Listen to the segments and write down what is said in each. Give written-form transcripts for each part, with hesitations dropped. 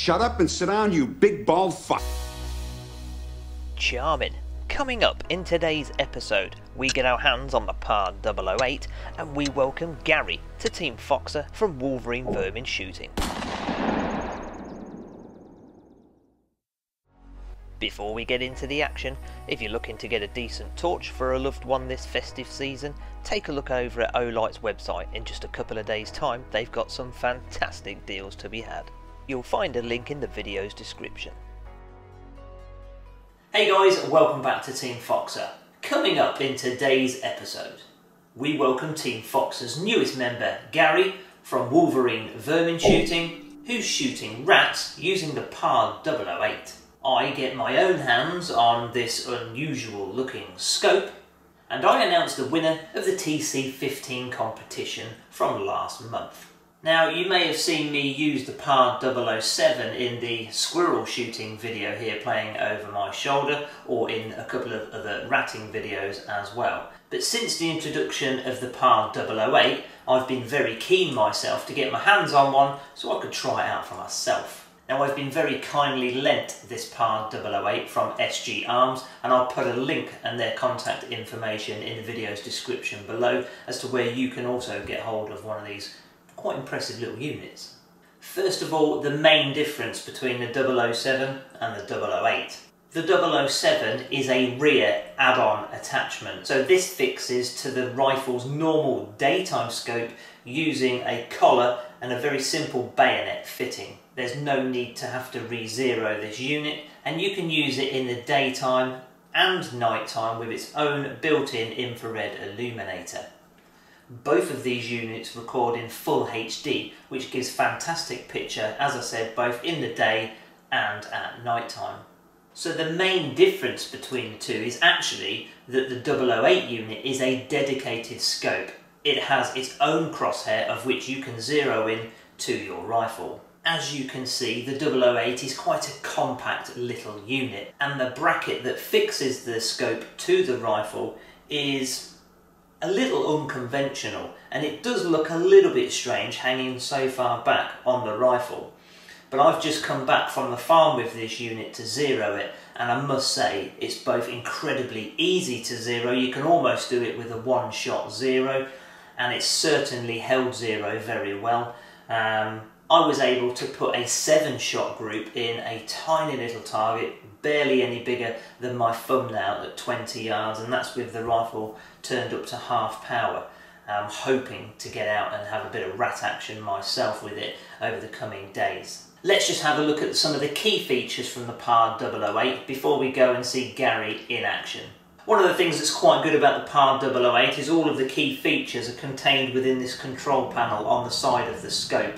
Shut up and sit down, you big bald fuck. Charming. Coming up in today's episode, we get our hands on the PARD 008 and we welcome Garry to Team Foxer from Wolverine Vermin Shooting. Before we get into the action, if you're looking to get a decent torch for a loved one this festive season, take a look over at Olight's website. In just a couple of days' time, they've got some fantastic deals to be had. You'll find a link in the video's description. Hey guys, welcome back to Team Foxer. Coming up in today's episode, we welcome Team Foxer's newest member, Garry, from Wolverine Vermin Shooting, who's shooting rats using the PARD 008. I get my own hands on this unusual looking scope, and I announce the winner of the TC15 competition from last month. Now, you may have seen me use the PARD 007 in the squirrel shooting video here playing over my shoulder, or in a couple of other ratting videos as well. But since the introduction of the PARD 008, I've been very keen myself to get my hands on one so I could try it out for myself. Now, I've been very kindly lent this PARD 008 from SG Arms, and I'll put a link and their contact information in the video's description below as to where you can also get hold of one of these quite impressive little units. First of all, the main difference between the 007 and the 008. The 007 is a rear add-on attachment, so this fixes to the rifle's normal daytime scope using a collar and a very simple bayonet fitting. There's no need to have to re-zero this unit, and you can use it in the daytime and nighttime with its own built-in infrared illuminator. Both of these units record in full HD, which gives fantastic picture, as I said, both in the day and at night time. So the main difference between the two is actually that the 008 unit is a dedicated scope. It has its own crosshair of which you can zero in to your rifle. As you can see, the 008 is quite a compact little unit, and the bracket that fixes the scope to the rifle is a little unconventional, and it does look a little bit strange hanging so far back on the rifle. But I've just come back from the farm with this unit to zero it, and I must say it's both incredibly easy to zero. You can almost do it with a one-shot zero, and it's certainly held zero very well. I was able to put a 7-shot group in a tiny little target, barely any bigger than my thumbnail at 20 yards, and that's with the rifle turned up to half power. I'm hoping to get out and have a bit of rat action myself with it over the coming days. Let's just have a look at some of the key features from the PARD 008 before we go and see Garry in action. One of the things that's quite good about the PARD 008 is all of the key features are contained within this control panel on the side of the scope,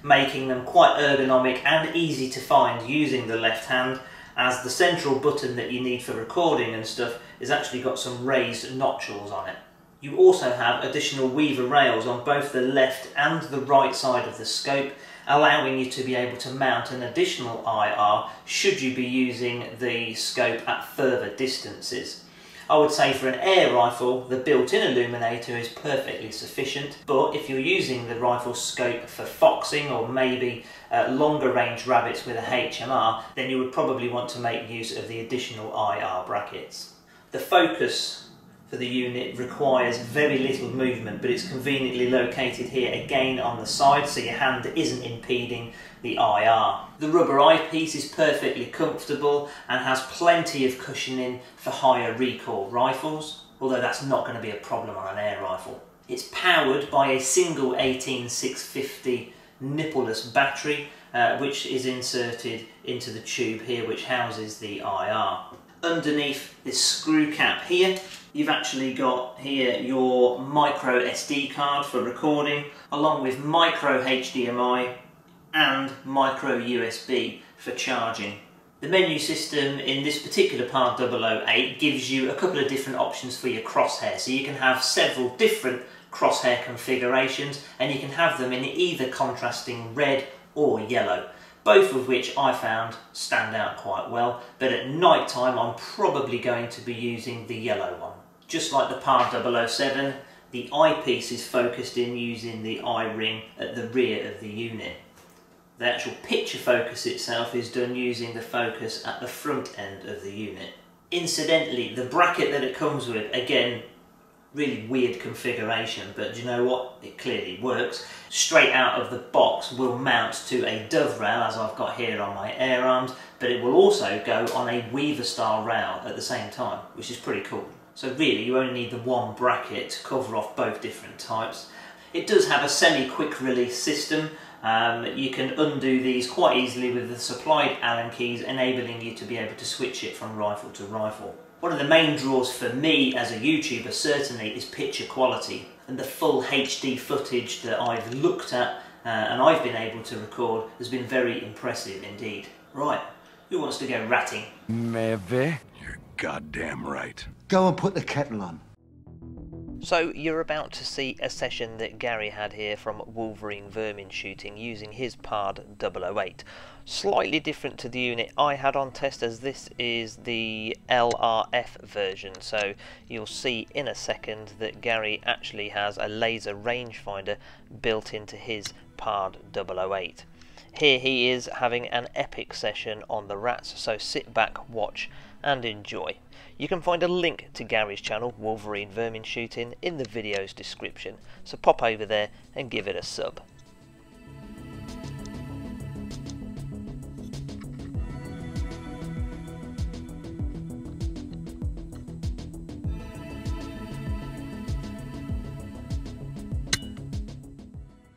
making them quite ergonomic and easy to find using the left hand, as the central button that you need for recording and stuff has actually got some raised notchels on it. You also have additional weaver rails on both the left and the right side of the scope, allowing you to be able to mount an additional IR should you be using the scope at further distances. I would say for an air rifle, the built-in illuminator is perfectly sufficient, but if you're using the rifle scope for foxing or maybe longer range rabbits with a HMR, then you would probably want to make use of the additional IR brackets. The focus for the unit requires very little movement, but it's conveniently located here again on the side, so your hand isn't impeding the IR. The rubber eyepiece is perfectly comfortable and has plenty of cushioning for higher recoil rifles, although that's not going to be a problem on an air rifle. It's powered by a single 18650 nippleless battery, which is inserted into the tube here, which houses the IR. Underneath this screw cap here, you've actually got here your micro SD card for recording, along with micro HDMI and micro USB for charging. The menu system in this particular PARD 008 gives you a couple of different options for your crosshair, so you can have several different crosshair configurations, and you can have them in either contrasting red or yellow, both of which I found stand out quite well, but at night time I'm probably going to be using the yellow one. Just like the PARD 007, the eyepiece is focused in using the eye ring at the rear of the unit. The actual picture focus itself is done using the focus at the front end of the unit. Incidentally, the bracket that it comes with, again, really weird configuration, but do you know what? It clearly works. Straight out of the box will mount to a dove rail, as I've got here on my air arms, but it will also go on a Weaver style rail at the same time, which is pretty cool. So really you only need the one bracket to cover off both different types. It does have a semi-quick release system. You can undo these quite easily with the supplied Allen keys, enabling you to be able to switch it from rifle to rifle. One of the main draws for me as a YouTuber certainly is picture quality, and the full HD footage that I've looked at and I've been able to record has been very impressive indeed. Right, who wants to go ratting? Maybe. You're goddamn right. Go and put the kettle on. So you're about to see a session that Garry had here from Wolverine Vermin Shooting using his PARD 008. Slightly different to the unit I had on test, as this is the LRF version, so you'll see in a second that Garry actually has a laser rangefinder built into his PARD 008. Here he is having an epic session on the rats, so sit back, watch and enjoy. You can find a link to Garry's channel, Wolverine Vermin Shooting, in the video's description, so pop over there and give it a sub.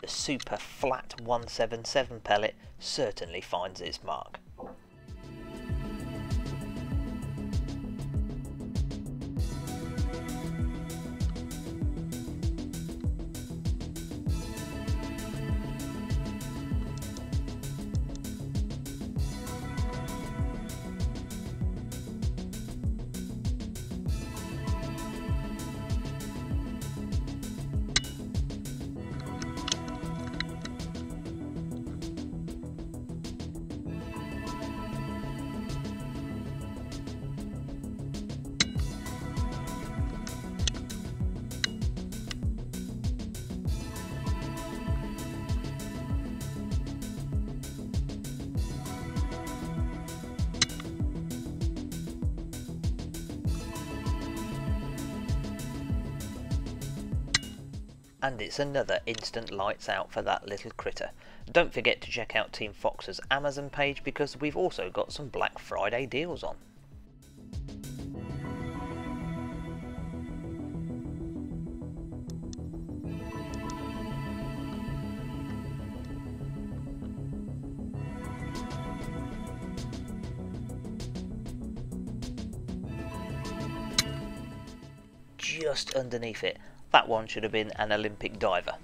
The super flat 177 pellet certainly finds its mark. And it's another instant lights out for that little critter. Don't forget to check out Team Foxer's Amazon page, because we've also got some Black Friday deals on. Just underneath it, that one should have been an Olympic diver.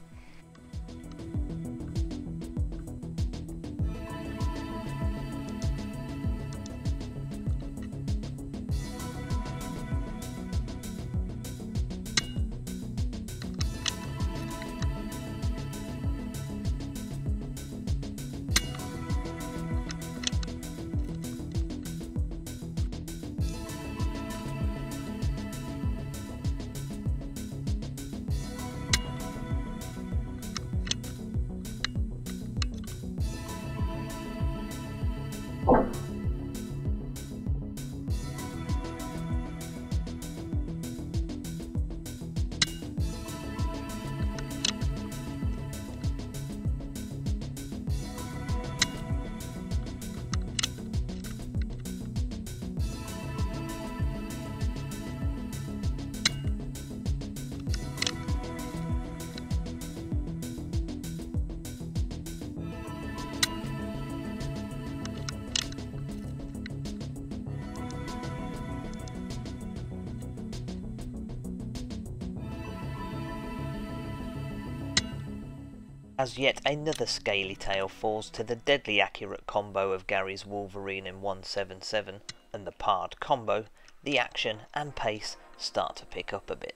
As yet another scaly tail falls to the deadly accurate combo of Garry's Wolverine in 177 and the PARD combo, the action and pace start to pick up a bit.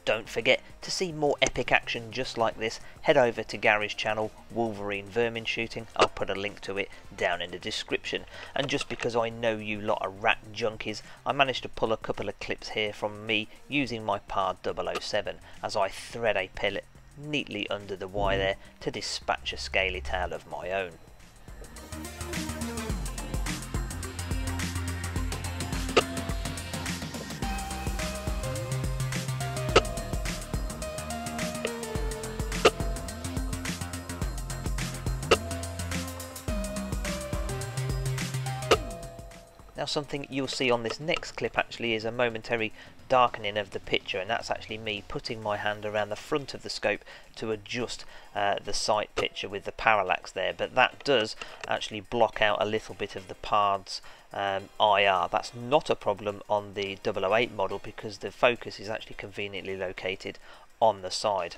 don't forget, to see more epic action just like this, head over to Garry's channel, Wolverine Vermin Shooting. I'll put a link to it down in the description. And just because I know you lot are rat junkies, I managed to pull a couple of clips here from me using my PARD 007 as I thread a pellet neatly under the wire there to dispatch a scaly tail of my own. Now something you'll see on this next clip actually is a momentary darkening of the picture, and that's actually me putting my hand around the front of the scope to adjust the sight picture with the parallax there, but that does actually block out a little bit of the PARD's IR. That's not a problem on the 008 model because the focus is actually conveniently located on the side.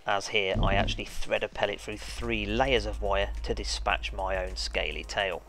As here I actually thread a pellet through 3 layers of wire to dispatch my own scaly tail.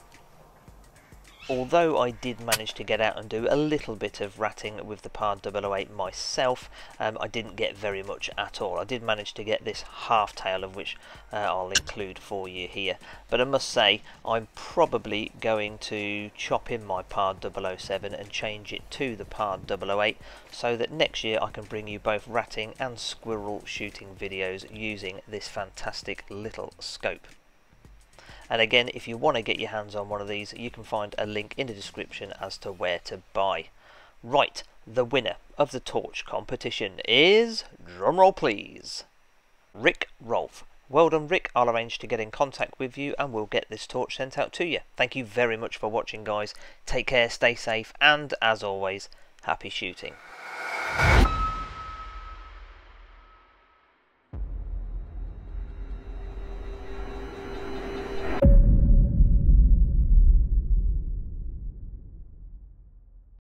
Although I did manage to get out and do a little bit of ratting with the PARD 008 myself, I didn't get very much at all. I did manage to get this half tail, of which I'll include for you here. But I must say, I'm probably going to chop in my PARD 007 and change it to the PARD 008, so that next year I can bring you both ratting and squirrel shooting videos using this fantastic little scope. And again, if you want to get your hands on one of these, you can find a link in the description as to where to buy. Right, the winner of the torch competition is, drumroll please, Rick Rolfe. Well done, Rick. I'll arrange to get in contact with you and we'll get this torch sent out to you. Thank you very much for watching, guys. Take care, stay safe, and as always, happy shooting.